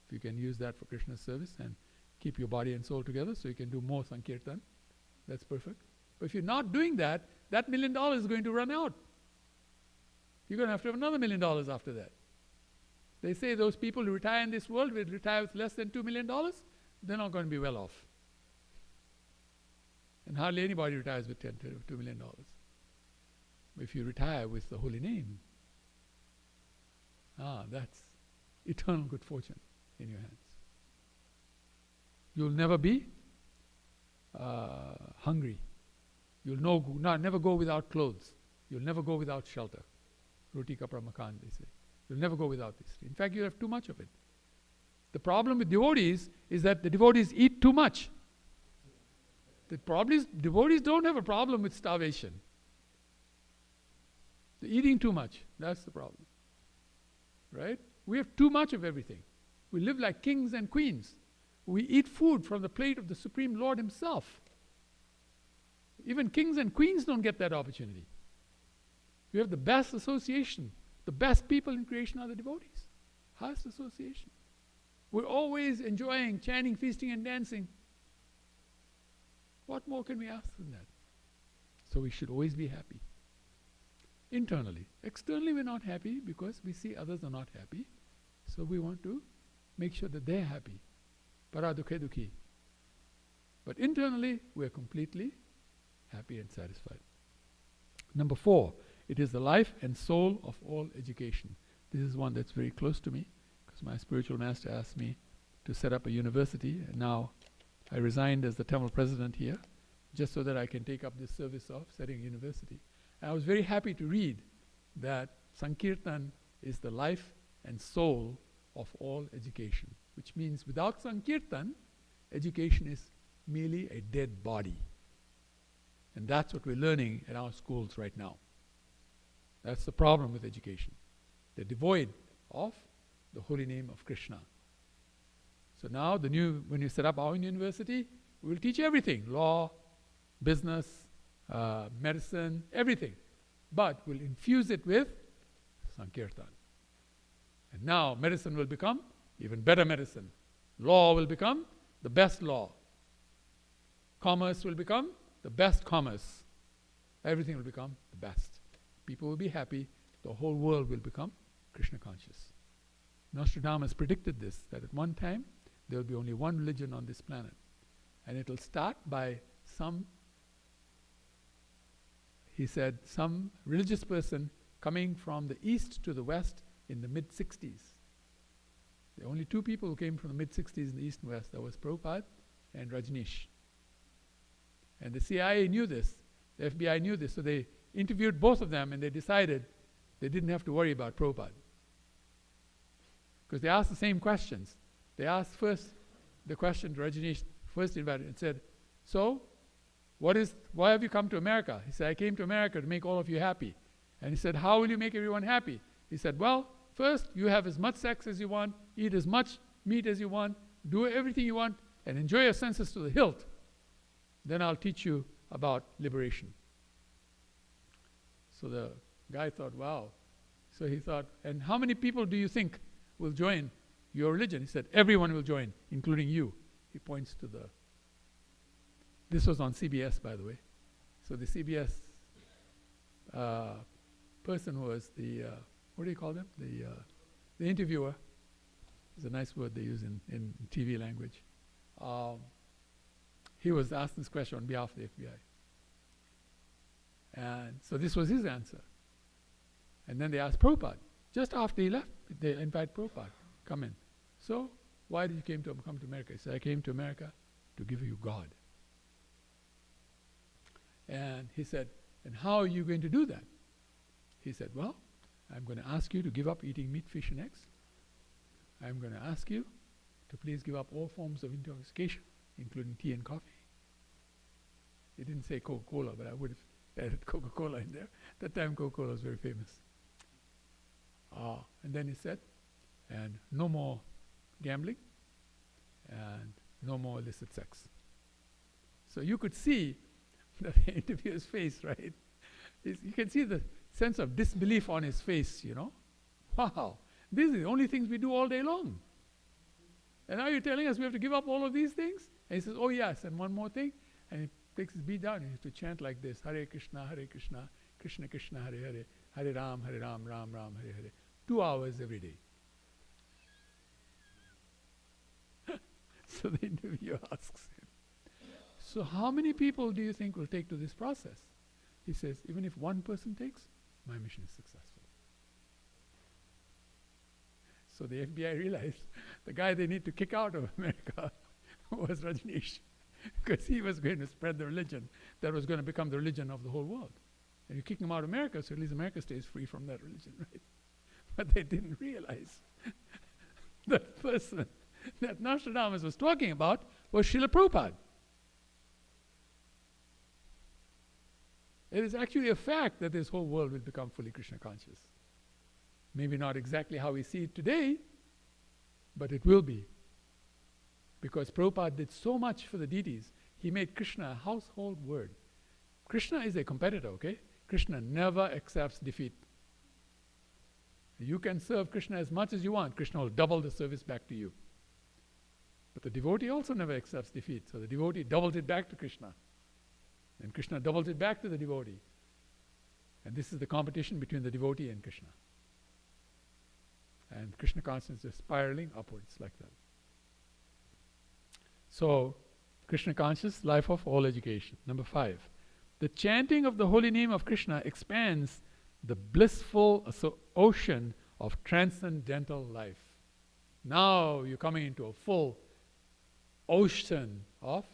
If you can use that for Krishna's service and keep your body and soul together so you can do more Sankirtan, that's perfect. But if you're not doing that, that $1 million is going to run out. You're going to have to have another $1 million after that. They say those people who retire in this world will retire with less than $2 million, they're not going to be well off. And hardly anybody retires with $2 million. If you retire with the holy name, that's eternal good fortune in your hands. You'll never be hungry. You'll never go without clothes. You'll never go without shelter. Roti kapra makan, they say. You'll never go without this. In fact, you'll have too much of it. The problem with devotees is that the devotees eat too much. The problem is devotees don't have a problem with starvation. They're eating too much. That's the problem. Right? We have too much of everything. We live like kings and queens. We eat food from the plate of the Supreme Lord Himself. Even kings and queens don't get that opportunity. We have the best association. The best people in creation are the devotees. Highest association. We're always enjoying chanting, feasting, and dancing. What more can we ask than that? So we should always be happy. Internally. Externally we're not happy because we see others are not happy. So we want to make sure that they're happy. Para dukhe dukhi. But internally we're completely happy and satisfied. Number 4, it is the life and soul of all education. This is one that's very close to me because my spiritual master asked me to set up a university, and now I resigned as the Tamil president here just so that I can take up this service of setting a university. And I was very happy to read that Sankirtan is the life and soul of all education, which means without Sankirtan, education is merely a dead body. And that's what we're learning at our schools right now. That's the problem with education. They're devoid of the holy name of Krishna. So now when you set up our university, we'll teach everything. Law, business, medicine, everything. But we'll infuse it with Sankirtan. And now medicine will become even better medicine. Law will become the best law. Commerce will become the best commerce. Everything will become the best. People will be happy. The whole world will become Krishna conscious. Nostradamus predicted this, that at one time there will be only one religion on this planet. And it will start by he said, some religious person coming from the east to the west in the mid-60s. The only 2 people who came from the mid-60s in the east and west, that was Prabhupada and Rajneesh. And the CIA knew this, the FBI knew this, so they interviewed both of them and they decided they didn't have to worry about Prabhupada. Because they asked the same questions. They asked first the question to Rajneesh, first invited, and said, so, why have you come to America? He said, I came to America to make all of you happy. And he said, how will you make everyone happy? He said, well, first you have as much sex as you want, eat as much meat as you want, do everything you want, and enjoy your senses to the hilt. Then I'll teach you about liberation. So the guy thought, wow. So he thought, and how many people do you think will join your religion? He said, everyone will join, including you. He points to this was on CBS, by the way. So the CBS person was what do you call them? The interviewer. It's a nice word they use in TV language. He was asked this question on behalf of the FBI. And so this was his answer. And then they asked Prabhupada. Just after he left, they invited Prabhupada, come in. So, why did you come to America? He said, I came to America to give you God. And he said, and how are you going to do that? He said, well, I'm going to ask you to give up eating meat, fish, and eggs. I'm going to ask you to please give up all forms of intoxication, including tea and coffee. He didn't say Coca-Cola, but I would have added Coca-Cola in there. That time Coca-Cola was very famous. And then he said, and no more gambling, and no more illicit sex. So you could see the interviewer's face, right? You can see the sense of disbelief on his face, Wow, these are the only things we do all day long. And now you're telling us we have to give up all of these things? And he says, oh yes, and one more thing. And he takes his beat down and he has to chant like this, Hare Krishna, Krishna Krishna, Hare Hare, Hare Ram, Ram Ram, Hare Hare. 2 hours every day. So the interviewer asks him, So how many people do you think will take to this process? He says, even if one person takes, my mission is successful. So the FBI realized the guy they need to kick out of America was Rajneesh, because he was going to spread the religion that was going to become the religion of the whole world. And you kick him out of America, so at least America stays free from that religion, right? But they didn't realize the person that Nostradamus was talking about was Srila Prabhupada. It is actually a fact that this whole world will become fully Krishna conscious. Maybe not exactly how we see it today, but it will be. Because Prabhupada did so much for the deities, he made Krishna a household word. Krishna is a competitor, okay? Krishna never accepts defeat. You can serve Krishna as much as you want. Krishna will double the service back to you. But the devotee also never accepts defeat. So the devotee doubles it back to Krishna. And Krishna doubles it back to the devotee. And this is the competition between the devotee and Krishna. And Krishna consciousness is spiraling upwards like that. So, Krishna conscious, life of all education. Number 5. The chanting of the holy name of Krishna expands the blissful ocean of transcendental life. Now you're coming into a full ocean of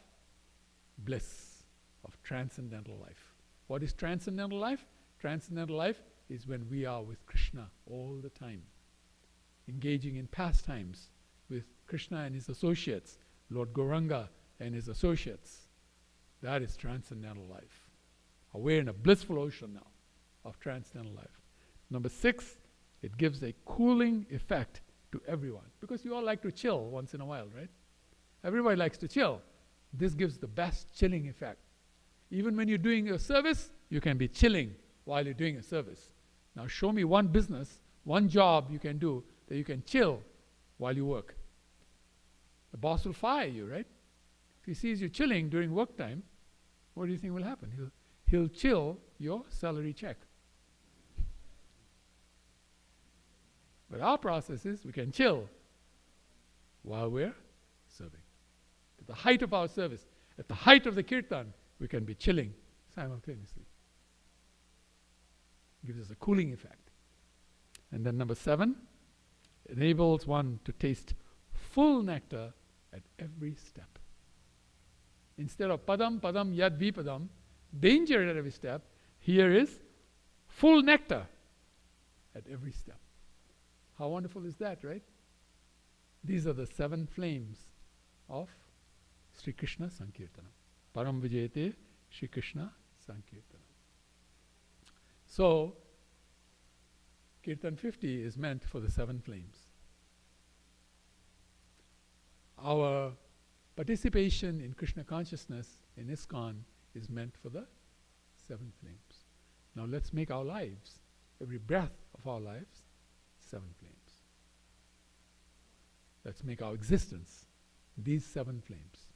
bliss, of transcendental life. What is transcendental life? Transcendental life is when we are with Krishna all the time, engaging in pastimes with Krishna and his associates, Lord Gauranga and his associates. That is transcendental life. We're in a blissful ocean now of transcendental life. Number 6, it gives a cooling effect to everyone. Because you all like to chill once in a while, right? Everybody likes to chill. This gives the best chilling effect. Even when you're doing your service, you can be chilling while you're doing a service. Now show me one business, one job you can do that you can chill while you work. The boss will fire you, right? If he sees you chilling during work time, what do you think will happen? He'll chill your salary check. But our process is we can chill while we're serving. At the height of our service, at the height of the kirtan, we can be chilling simultaneously. Gives us a cooling effect. And then number 7, enables one to taste full nectar at every step. Instead of padam, padam, yad vipadam, danger at every step, here is full nectar at every step. How wonderful is that, right? These are the 7 flames of Sri Krishna Sankirtanam. Param Vijayate Sri Krishna Sankirtanam. So, Kirtan 50 is meant for the 7 flames. Our participation in Krishna consciousness in ISKCON is meant for the 7 flames. Now let's make our lives, every breath of our lives, 7 flames. Let's make our existence these 7 flames.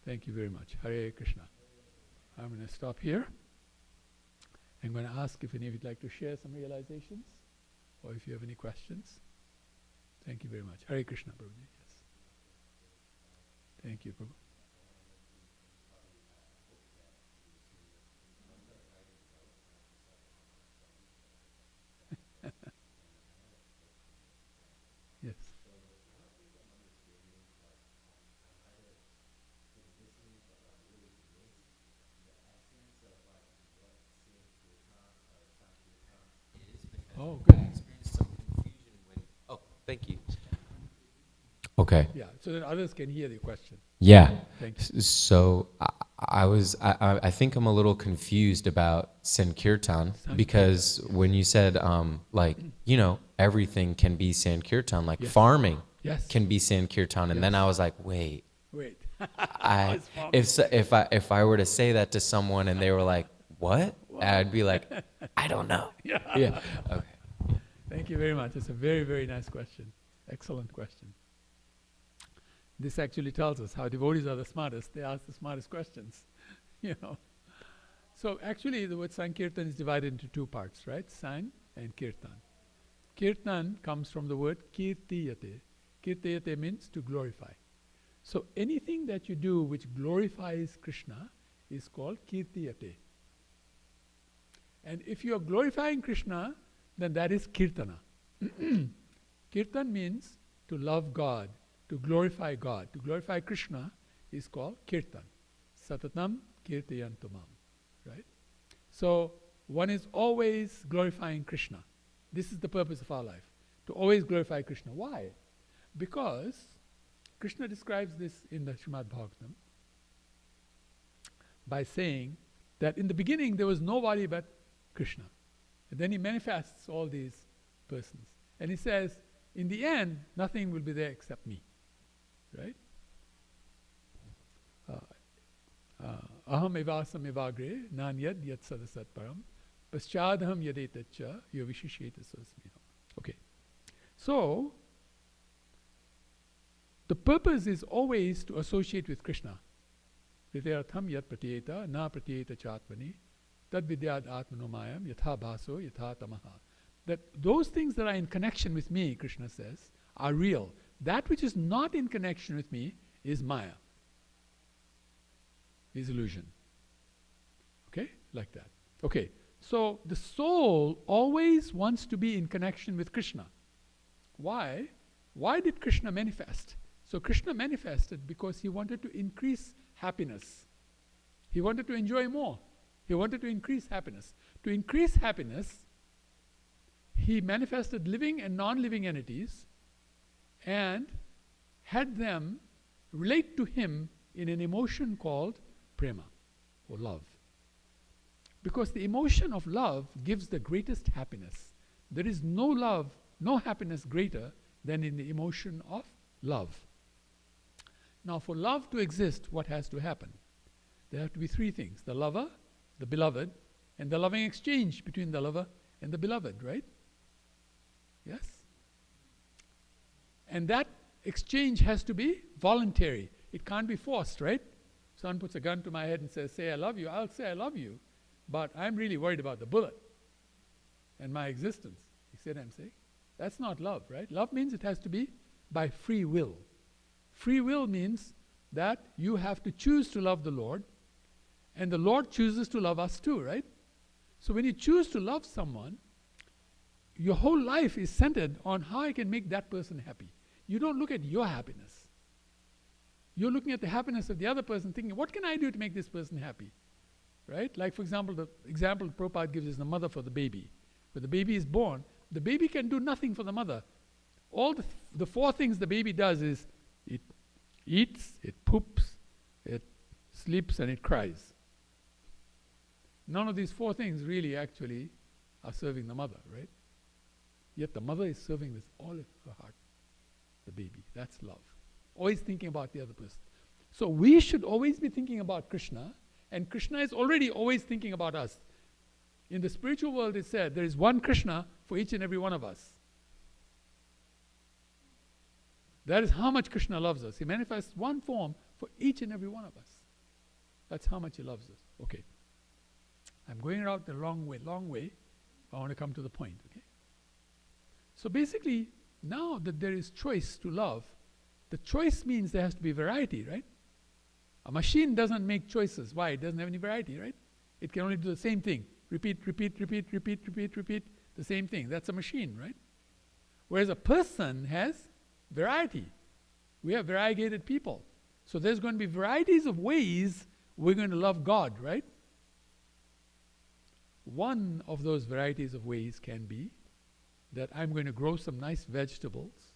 Thank you very much. Hare Krishna. I'm going to stop here. I'm going to ask if any of you would like to share some realizations or if you have any questions. Thank you very much. Hare Krishna, Prabhuji. Yes. Thank you, Prabhu. Yes. Oh, good. Oh, thank you. Okay. Yeah, so that others can hear the question. Yeah. Thank you. So I think I'm a little confused about Sankirtan because when you said everything can be Sankirtan, like Yes. farming Yes. can be Sankirtan, and then Yes. I was like, wait. Wait. If I were to say that to someone and they were like, what? I'd be like, I don't know. Yeah. Okay. Thank you very much. It's a very, very nice question. Excellent question. This actually tells us how devotees are the smartest. They ask the smartest questions, So actually the word Sankirtan is divided into 2 parts, right? San and Kirtan. Kirtan comes from the word kirtiyate. Kirtiyate means to glorify. So anything that you do which glorifies Krishna is called kirtiyate. And if you are glorifying Krishna, then that is kirtana. Kirtan means to love God, to glorify God. To glorify Krishna is called kirtan. Satatam kirtayantumam. Right? So one is always glorifying Krishna. This is the purpose of our life, to always glorify Krishna. Why? Because Krishna describes this in the Srimad Bhagavatam by saying that in the beginning there was nobody but Krishna. And then he manifests all these persons. And he says, in the end, nothing will be there except me. Right? Aham evasam evagre nanyad yat sadasat param paschadham yadetacha yovishisheta sasmiham. Okay. So, the purpose is always to associate with Krishna. Vidyartham yat pratyeta na pratyeta chatmani tad vidyad atmanomayam yatha bhaso yatha tamaha. That those things that are in connection with me, Krishna says, are real. That which is not in connection with me is Maya. Is illusion. Okay? Like that. Okay. So the soul always wants to be in connection with Krishna. Why? Why did Krishna manifest? So Krishna manifested because he wanted to increase happiness. He wanted to enjoy more. He wanted to increase happiness. To increase happiness, he manifested living and non-living entities and had them relate to him in an emotion called prema, or love. Because the emotion of love gives the greatest happiness. There is no love, no happiness greater than in the emotion of love. Now, for love to exist, what has to happen? There have to be three things: the lover, the beloved, and the loving exchange between the lover and the beloved, right? Yes? And that exchange has to be voluntary. It can't be forced, right? Someone puts a gun to my head and says, say I love you, I'll say I love you, but I'm really worried about the bullet and my existence. You see what I'm saying? That's not love, right? Love means it has to be by free will. Free will means that you have to choose to love the Lord, and the Lord chooses to love us too, right? So when you choose to love someone, your whole life is centered on how I can make that person happy. You don't look at your happiness. You're looking at the happiness of the other person, thinking, what can I do to make this person happy? Right? Like, for example, the example Prabhupada gives is the mother for the baby. When the baby is born, the baby can do nothing for the mother. All the four things the baby does is it eats, it poops, it sleeps, and it cries. None of these four things really actually are serving the mother, right? Yet the mother is serving with all of her heart the baby. That's love. Always thinking about the other person. So we should always be thinking about Krishna, and Krishna is already always thinking about us. In the spiritual world, it's said there is one Krishna for each and every one of us. That is how much Krishna loves us. He manifests one form for each and every one of us. That's how much he loves us. Okay. I'm going out the long way. I want to come to the point. Okay. So basically, now that there is choice to love, the choice means there has to be variety, right? A machine doesn't make choices. Why? It doesn't have any variety, right? It can only do the same thing. Repeat, the same thing. That's a machine, right? Whereas a person has variety. We are variegated people. So there's going to be varieties of ways we're going to love God, right? One of those varieties of ways can be that I'm going to grow some nice vegetables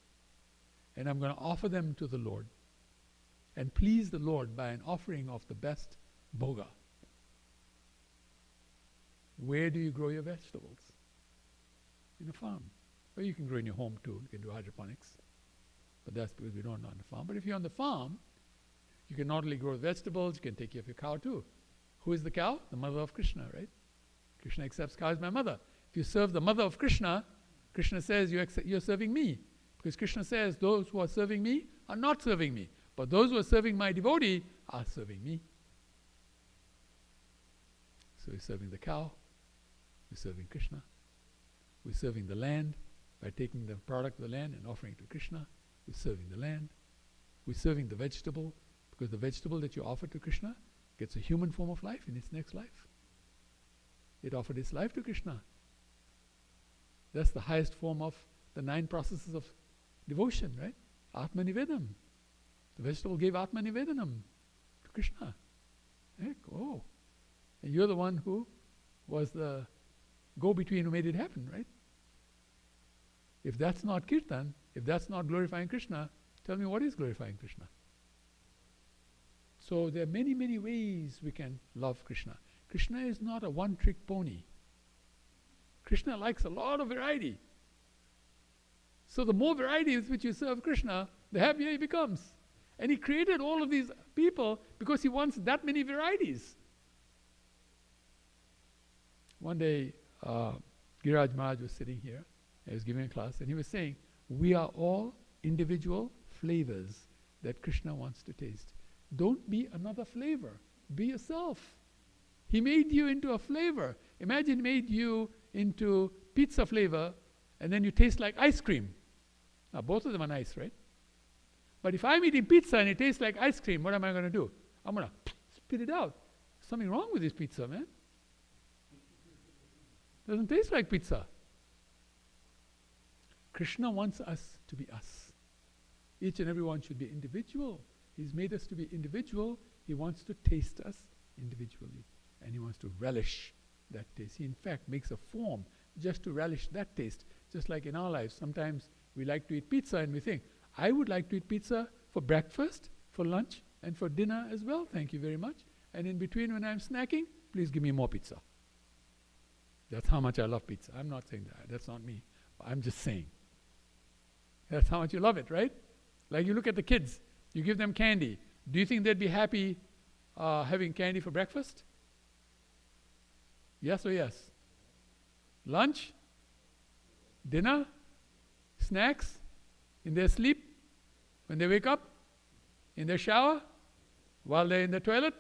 and I'm going to offer them to the Lord and please the Lord by an offering of the best bhoga. Where do you grow your vegetables? In a farm. Or you can grow in your home too. You can do hydroponics. But that's because we don't know on the farm. But if you're on the farm, you can not only grow vegetables, you can take care of your cow too. Who is the cow? The mother of Krishna, right? Krishna accepts cow as my mother. If you serve the mother of Krishna, Krishna says you're serving me. Because Krishna says those who are serving me are not serving me. But those who are serving my devotee are serving me. So we're serving the cow. We're serving Krishna. We're serving the land by taking the product of the land and offering it to Krishna. We're serving the land. We're serving the vegetable, because the vegetable that you offer to Krishna gets a human form of life in its next life. It offered its life to Krishna. That's the highest form of the 9 processes of devotion, right? Atma Nivedam. The vegetable gave Atma Nivedanam to Krishna. Oh. And you're the one who was the go-between who made it happen, right? If that's not kirtan, if that's not glorifying Krishna, tell me what is glorifying Krishna? So there are many, many ways we can love Krishna. Krishna is not a one-trick pony. Krishna likes a lot of variety. So the more variety with which you serve Krishna, the happier he becomes. And he created all of these people because he wants that many varieties. One day, Giraj Maharaj was sitting here. He was giving a class, and he was saying, we are all individual flavors that Krishna wants to taste. Don't be another flavor. Be yourself. He made you into a flavor. Imagine he made you into pizza flavor, and then you taste like ice cream. Now, both of them are nice, right? But if I'm eating pizza and it tastes like ice cream, what am I going to do? I'm going to spit it out. There's something wrong with this pizza, man. Doesn't taste like pizza. Krishna wants us to be us. Each and every one should be individual. He's made us to be individual. He wants to taste us individually. And he wants to relish that taste. He in fact makes a form just to relish that taste. Just like in our lives, sometimes we like to eat pizza and we think, I would like to eat pizza for breakfast, for lunch, and for dinner as well, thank you very much. And in between when I'm snacking, please give me more pizza. That's how much I love pizza. I'm not saying that. That's not me. I'm just saying. That's how much you love it, right? Like you look at the kids, you give them candy. Do you think they'd be happy having candy for breakfast? Yes or yes? Lunch? Dinner? Snacks? In their sleep? When they wake up? In their shower? While they're in the toilet?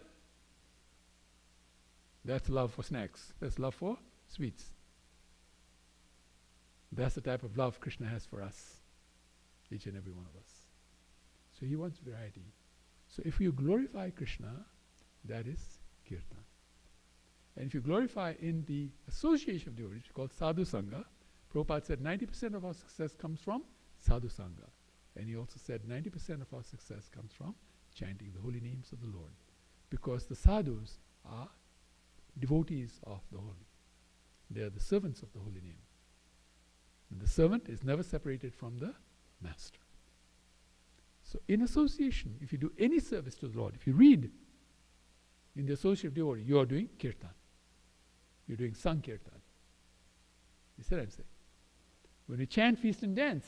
That's love for snacks. That's love for sweets. That's the type of love Krishna has for us, each and every one of us. So he wants variety. So if you glorify Krishna, that is kirtan. And if you glorify in the association of devotees, called sadhu sangha, Prabhupada said 90% of our success comes from sadhu sangha. And he also said 90% of our success comes from chanting the holy names of the Lord. Because the sadhus are devotees of the holy. They are the servants of the holy name. And the servant is never separated from the master. So in association, if you do any service to the Lord, if you read in the association of devotee, you are doing kirtan. You're doing sankirtan. You see what I'm saying? When you chant, feast and dance,